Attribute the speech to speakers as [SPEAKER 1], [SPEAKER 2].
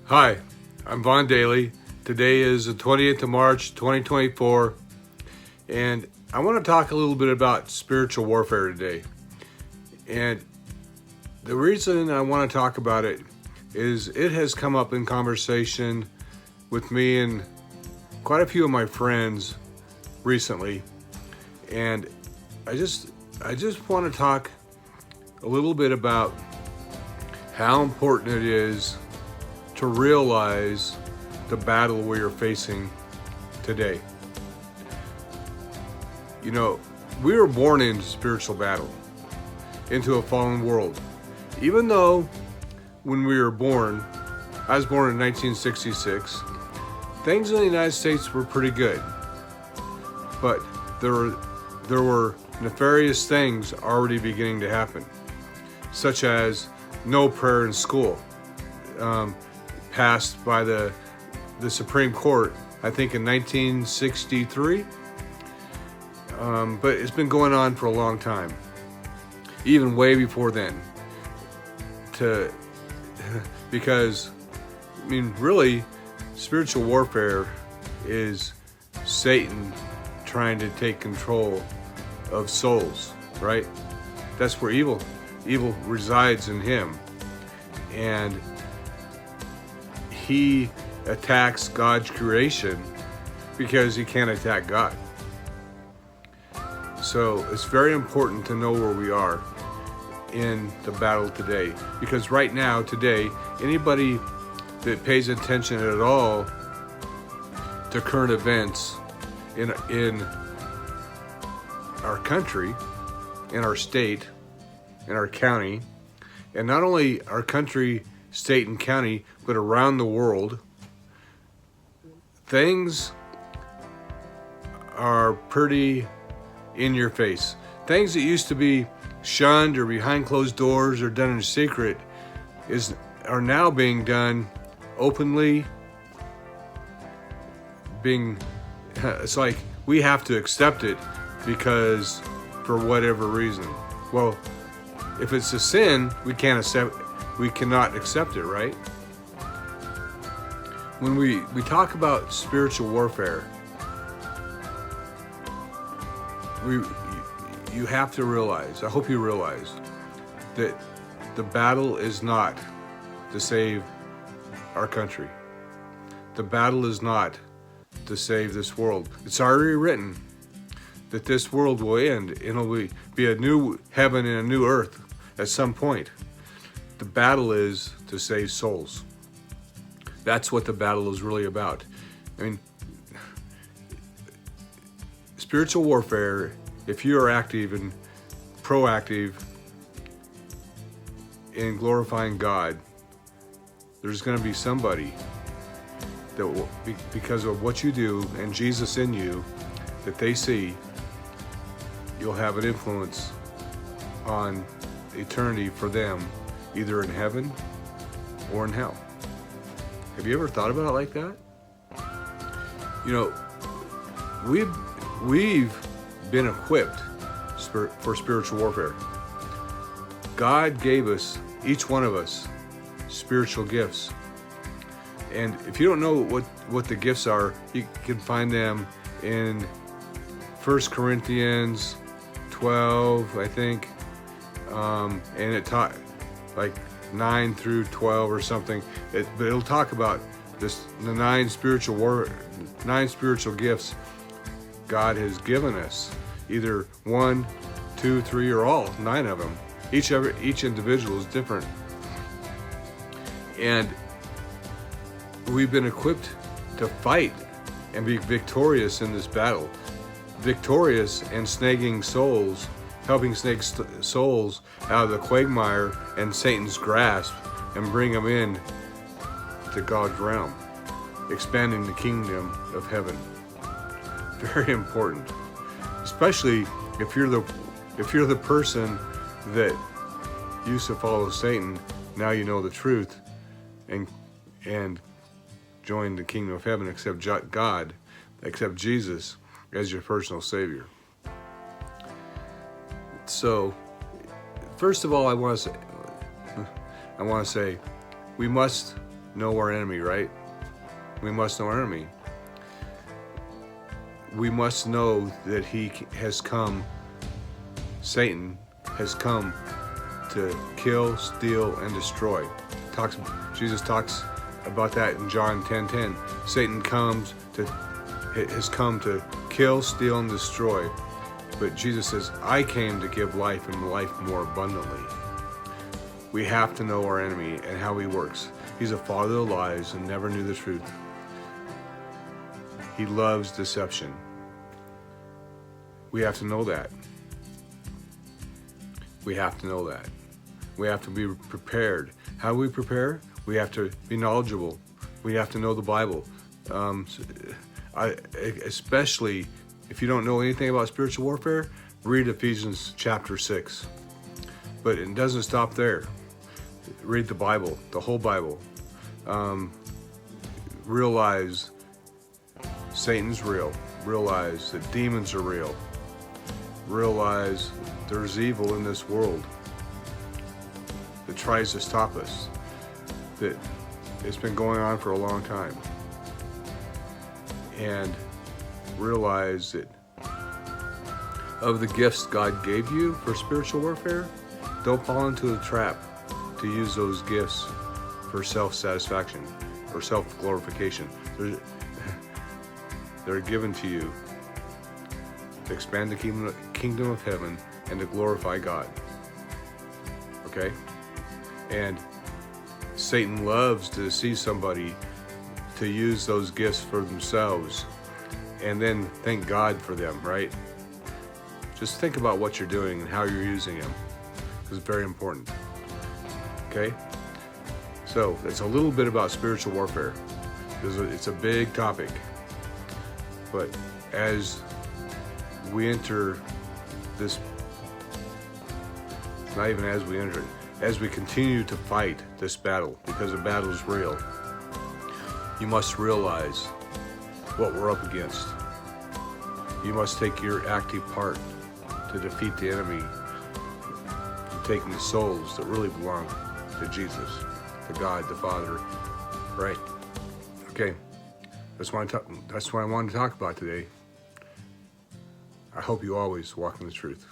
[SPEAKER 1] Hi, I'm Vaughn Daly. Today is the 20th of March, 2024, and I want to talk a little bit about spiritual warfare today. And the reason I want to talk about it is it has come up in conversation with me and quite a few of my friends recently. And I just want to talk a little bit about how important it is to realize the battle we are facing today. You know, we were born into spiritual battle, into a fallen world. Even though when we were born, I was born in 1966, things in the United States were pretty good. But there were nefarious things already beginning to happen, such as no prayer in school, passed by the Supreme Court, I think in 1963. But it's been going on for a long time, even way before then. Because, I mean, really, spiritual warfare is Satan trying to take control of souls, right? That's where evil resides in him. And he attacks God's creation because he can't attack God. So it's very important to know where we are in the battle today, because right now, today, anybody that pays attention at all to current events in our country, in our state, in our county, and not only our country, state, and county, but around the world, things are pretty in your face. Things that used to be shunned or behind closed doors or done in secret are now being done openly. It's like we have to accept it because for whatever reason. Well, if it's a sin, we cannot accept it, right? When we talk about spiritual warfare, you have to realize, I hope you realize, that the battle is not to save our country. The battle is not to save this world. It's already written that this world will end and it'll be a new heaven and a new earth at some point. The battle is to save souls. That's what the battle is really about. I mean, spiritual warfare, if you are active and proactive in glorifying God, there's going to be somebody that will, because of what you do and Jesus in you, that they see, you'll have an influence on eternity for them, either in heaven or in hell. Have you ever thought about it like that? You know, we've been equipped for spiritual warfare. God gave us, each one of us, spiritual gifts. And if you don't know what the gifts are, you can find them in 1 Corinthians 12, I think. And it taught like 9 through 12 or something. But it'll talk about the nine spiritual gifts God has given us. Either 1, 2, 3, or all 9 of them. Each individual is different. And we've been equipped to fight and be victorious in this battle. Victorious in snagging souls, helping snag souls out of the quagmire and Satan's grasp and bring them in to God's realm, expanding the kingdom of heaven. Very important, especially if you're the person that used to follow Satan. Now you know the truth and join the kingdom of heaven, accept God, accept Jesus as your personal Savior. So, first of all, I want to say we must know our enemy, right? We must know our enemy. We must know that he has come, Satan has come to kill, steal, and destroy. Jesus talks about that in John 10:10. Satan has come to kill, steal, and destroy. But Jesus says, I came to give life and life more abundantly. We have to know our enemy and how he works. He's a father of lies and never knew the truth. He loves deception. We have to know that. We have to know that. We have to be prepared. How do we prepare? We have to be knowledgeable. We have to know the Bible. Especially if you don't know anything about spiritual warfare, read Ephesians chapter 6. But it doesn't stop there. Read the Bible, the whole Bible. Realize Satan's real. Realize that demons are real. Realize there's evil in this world that tries to stop us, that it's been going on for a long time. And realize that of the gifts God gave you for spiritual warfare, don't fall into the trap to use those gifts for self-satisfaction or self-glorification. They're given to you to expand the kingdom of heaven and to glorify God. Okay? And Satan loves to see somebody to use those gifts for themselves and then thank God for them, right? Just think about what you're doing and how you're using them, because it's very important. Okay? So it's a little bit about spiritual warfare, because it's a big topic. But as we enter this, not even as we enter it, as we continue to fight this battle, because the battle is real, you must realize what we're up against. You must take your active part to defeat the enemy from taking the souls that really belong to Jesus, to God the Father, right? Okay, that's what I wanted to talk about today. I hope you always walk in the truth.